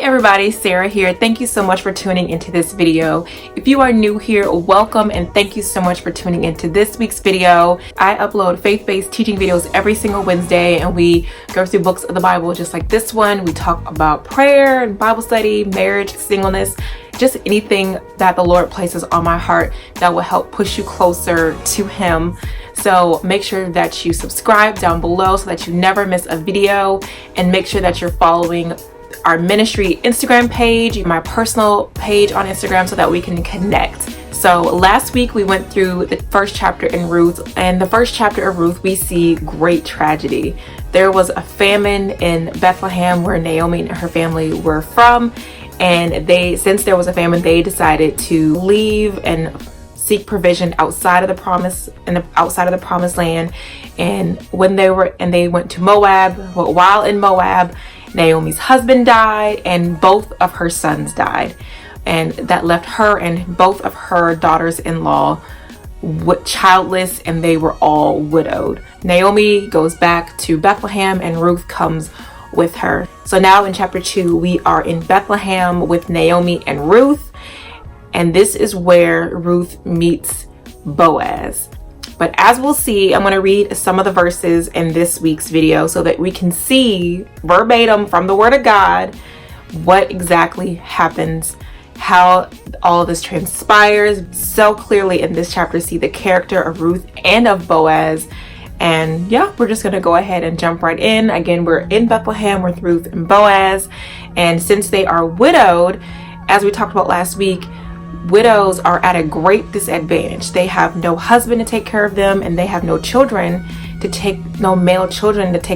everybody, Sarah here. Thank you so much for tuning into this video. If you are new here, welcome and thank you so much for tuning into this week's video. I upload faith-based teaching videos every single Wednesday and we go through books of the Bible just like this one. We talk about prayer and Bible study, marriage, singleness, just anything that the Lord places on my heart that will help push you closer to Him. So make sure that you subscribe down below so that you never miss a video, and make sure that you're following our ministry Instagram page, my personal page on Instagram, so that we can connect. So last week we went through the first chapter in Ruth, and the first chapter of Ruth we see great tragedy. There was a famine in Bethlehem where Naomi and her family were from, and since there was a famine, they decided to leave and seek provision outside of the promised land. And when they went to Moab, well, while in Moab, Naomi's husband died and both of her sons died, and that left her and both of her daughters-in-law childless, and they were all widowed. Naomi goes back to Bethlehem and Ruth comes with her. So now in chapter 2 we are in Bethlehem with Naomi and Ruth, and this is where Ruth meets Boaz. But as we'll see, I'm going to read some of the verses in this week's video so that we can see verbatim from the Word of God what exactly happens, how all of this transpires. So clearly in this chapter, see the character of Ruth and of Boaz. And yeah, we're just going to go ahead and jump right in. Again, we're in Bethlehem with Ruth and Boaz. And since they are widowed, as we talked about last week, widows are at a great disadvantage. They have no husband to take care of them, and they have no male children to take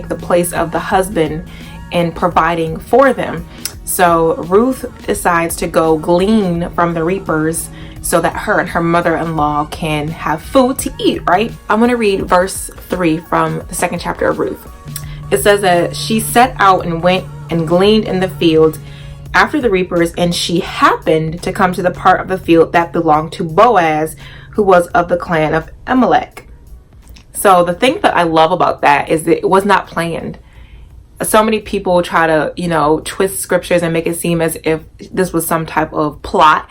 the place of the husband in providing for them. So Ruth decides to go glean from the reapers so that her and her mother-in-law can have food to eat, right? I'm going to read verse 3 from the second chapter of Ruth. It says that she set out and went and gleaned in the field after the reapers, and she happened to come to the part of the field that belonged to Boaz, who was of the clan of Amalek. So the thing that I love about that is that it was not planned. So many people try to, twist scriptures and make it seem as if this was some type of plot.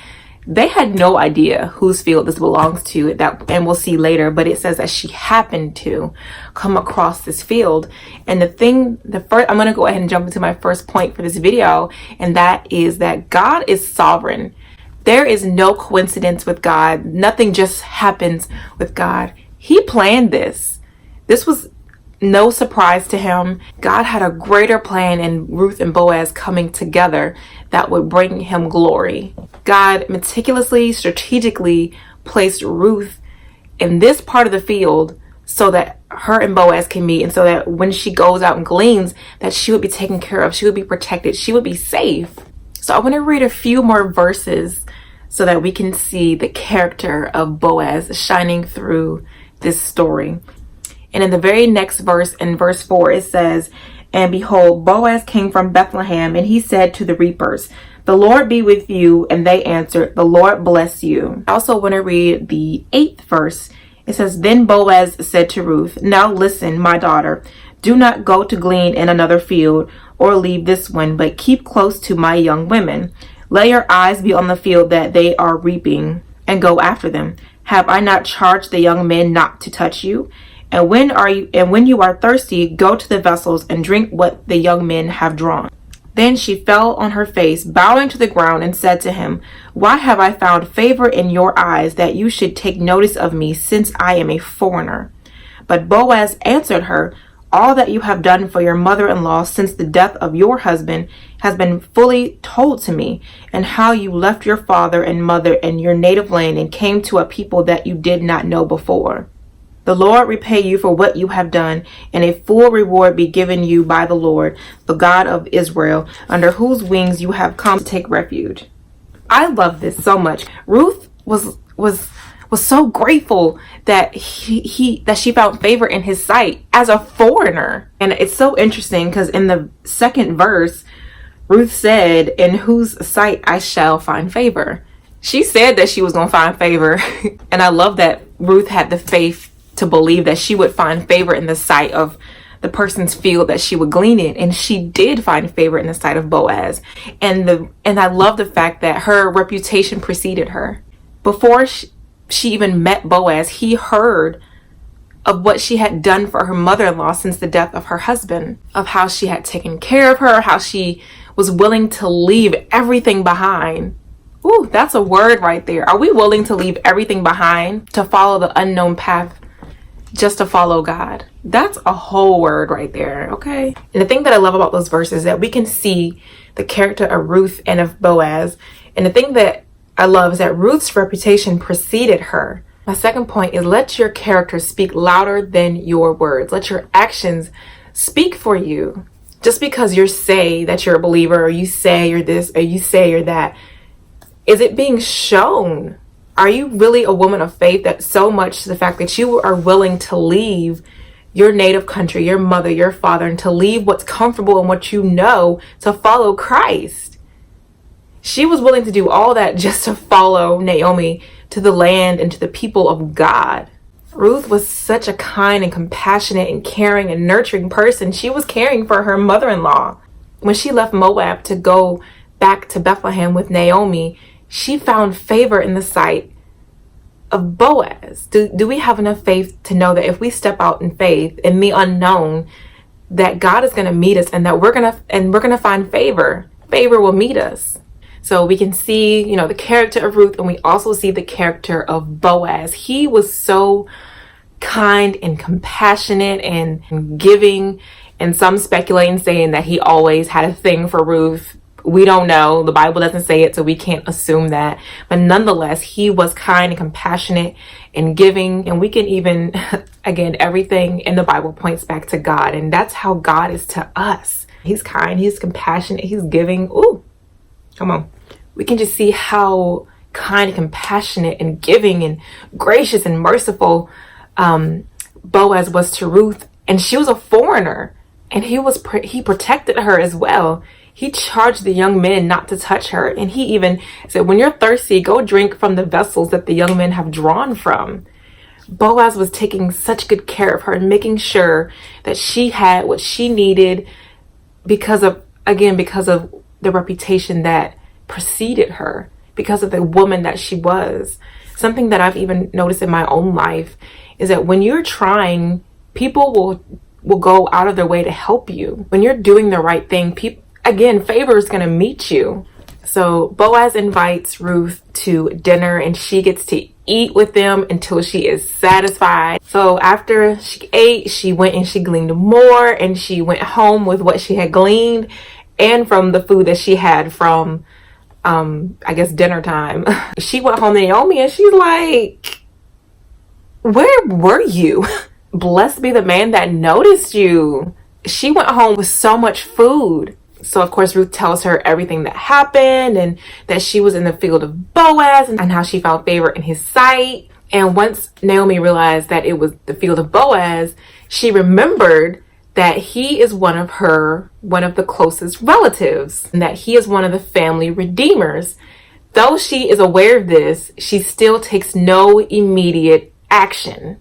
They had no idea whose field this belongs to, and we'll see later, but it says that she happened to come across this field. And I'm going to go ahead and jump into my first point for this video, and that is that God is sovereign. There is no coincidence with God. Nothing just happens with God. He planned this. This was no surprise to him. God had a greater plan in Ruth and Boaz coming together that would bring him glory. God meticulously, strategically placed Ruth in this part of the field so that her and Boaz can meet, and so that when she goes out and gleans, that she would be taken care of, she would be protected, she would be safe. So I want to read a few more verses so that we can see the character of Boaz shining through this story. And in the very next verse, in verse 4, it says, "And behold, Boaz came from Bethlehem, and he said to the reapers, 'The Lord be with you.' And they answered, 'The Lord bless you.'" I also want to read the 8th verse. It says, "Then Boaz said to Ruth, 'Now listen, my daughter, do not go to glean in another field or leave this one, but keep close to my young women. Let your eyes be on the field that they are reaping, and go after them. Have I not charged the young men not to touch you? And when you are thirsty, go to the vessels and drink what the young men have drawn.' Then she fell on her face, bowing to the ground, and said to him, 'Why have I found favor in your eyes, that you should take notice of me, since I am a foreigner?' But Boaz answered her, 'All that you have done for your mother-in-law since the death of your husband has been fully told to me, and how you left your father and mother and your native land and came to a people that you did not know before. The Lord repay you for what you have done, and a full reward be given you by the Lord, the God of Israel, under whose wings you have come to take refuge.'" I love this so much. Ruth was so grateful that she found favor in his sight as a foreigner. And it's so interesting because in the second verse, Ruth said, "In whose sight I shall find favor." She said that she was going to find favor. And I love that Ruth had the faith to believe that she would find favor in the sight of the person's field that she would glean in. And she did find favor in the sight of Boaz. And I love the fact that her reputation preceded her. Before she even met Boaz, he heard of what she had done for her mother-in-law since the death of her husband, of how she had taken care of her, how she was willing to leave everything behind. Ooh, that's a word right there. Are we willing to leave everything behind to follow the unknown path just to follow God? That's a whole word right there, okay? And the thing that I love about those verses is that we can see the character of Ruth and of Boaz. And the thing that I love is that Ruth's reputation preceded her. My second point is, let your character speak louder than your words. Let your actions speak for you. Just because you say that you're a believer, or you say you're this, or you say you're that, is it being shown? Are you really a woman of faith, that so much to the fact that you are willing to leave your native country, your mother, your father, and to leave what's comfortable and what you know to follow Christ? She was willing to do all that just to follow Naomi to the land and to the people of God. Ruth was such a kind and compassionate and caring and nurturing person. She was caring for her mother-in-law. When she left Moab to go back to Bethlehem with Naomi, she found favor in the sight of Boaz. Do we have enough faith to know that if we step out in faith in the unknown, that God is going to meet us, and that we're going to find favor? Favor will meet us. So we can see, the character of Ruth, and we also see the character of Boaz. He was so kind and compassionate and giving, and some speculating saying that he always had a thing for Ruth. We don't know. The Bible doesn't say it, so we can't assume that. But nonetheless, he was kind and compassionate and giving. And we can even, again, everything in the Bible points back to God. And that's how God is to us. He's kind, he's compassionate, he's giving. Ooh, come on. We can just see how kind and compassionate and giving and gracious and merciful Boaz was to Ruth. And she was a foreigner, and he protected her as well. He charged the young men not to touch her. And he even said, when you're thirsty, go drink from the vessels that the young men have drawn from. Boaz was taking such good care of her and making sure that she had what she needed because of the reputation that preceded her, because of the woman that she was. Something that I've even noticed in my own life is that when you're trying, people will go out of their way to help you. When you're doing the right thing, favor is going to meet you. So Boaz invites Ruth to dinner, and she gets to eat with them until she is satisfied. So after she ate, she went and she gleaned more, and she went home with what she had gleaned and from the food that she had from, dinner time. She went home to Naomi, and she's like, where were you? Blessed be the man that noticed you. She went home with so much food. So of course, Ruth tells her everything that happened, and that she was in the field of Boaz, and how she found favor in his sight. And once Naomi realized that it was the field of Boaz, she remembered that he is one of the closest relatives, and that he is one of the family redeemers. Though she is aware of this, she still takes no immediate action.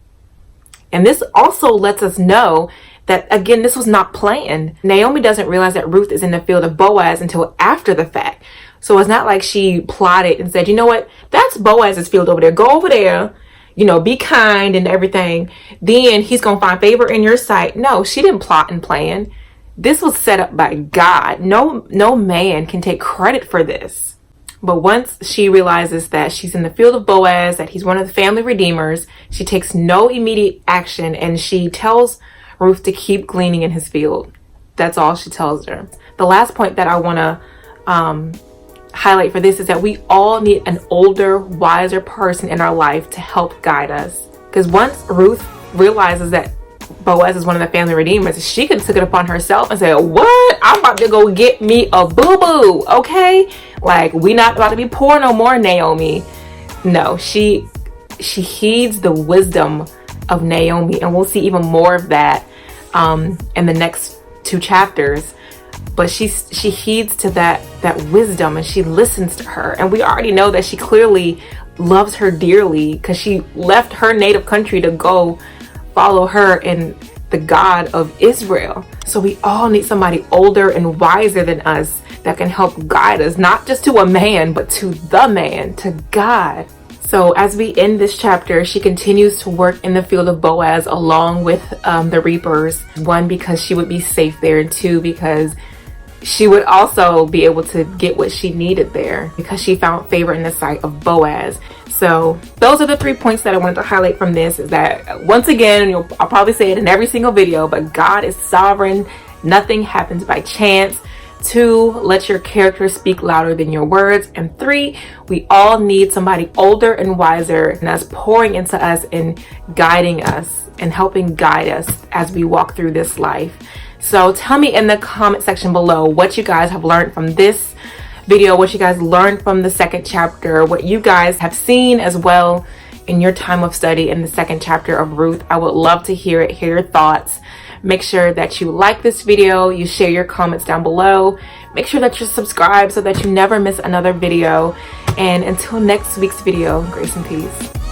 And this also lets us know that, again, this was not planned. Naomi doesn't realize that Ruth is in the field of Boaz until after the fact. So it's not like she plotted and said, you know what, that's Boaz's field over there. Go over there, be kind and everything. Then he's going to find favor in your sight. No, she didn't plot and plan. This was set up by God. No man can take credit for this. But once she realizes that she's in the field of Boaz, that he's one of the family redeemers, she takes no immediate action, and she tells Ruth to keep gleaning in his field. That's all she tells her. The last point that I want to highlight for this is that we all need an older, wiser person in our life to help guide us. Because once Ruth realizes that Boaz is one of the family redeemers, she could have took it upon herself and say, what? I'm about to go get me a boo-boo, okay? Like, we not about to be poor no more, Naomi. No, she heeds the wisdom of Naomi, and we'll see even more of that in the next 2 chapters. But she heeds to that wisdom, and she listens to her. And we already know that she clearly loves her dearly, because she left her native country to go follow her and the God of Israel. So we all need somebody older and wiser than us that can help guide us, not just to a man, but to the man, to God. So as we end this chapter, she continues to work in the field of Boaz along with the reapers. One, because she would be safe there, and two, because she would also be able to get what she needed there because she found favor in the sight of Boaz. So those are the 3 points that I wanted to highlight from this, is that once again, I'll probably say it in every single video, but God is sovereign. Nothing happens by chance. 2, let your character speak louder than your words. And 3, we all need somebody older and wiser and that's pouring into us and guiding us and helping guide us as we walk through this life. So tell me in the comment section below what you guys have learned from this video, what you guys learned from the 2nd chapter, what you guys have seen as well in your time of study in the 2nd chapter of Ruth. I would love to hear it, hear your thoughts. Make sure that you like this video, you share your comments down below. Make sure that you're subscribed so that you never miss another video. And until next week's video, grace and peace.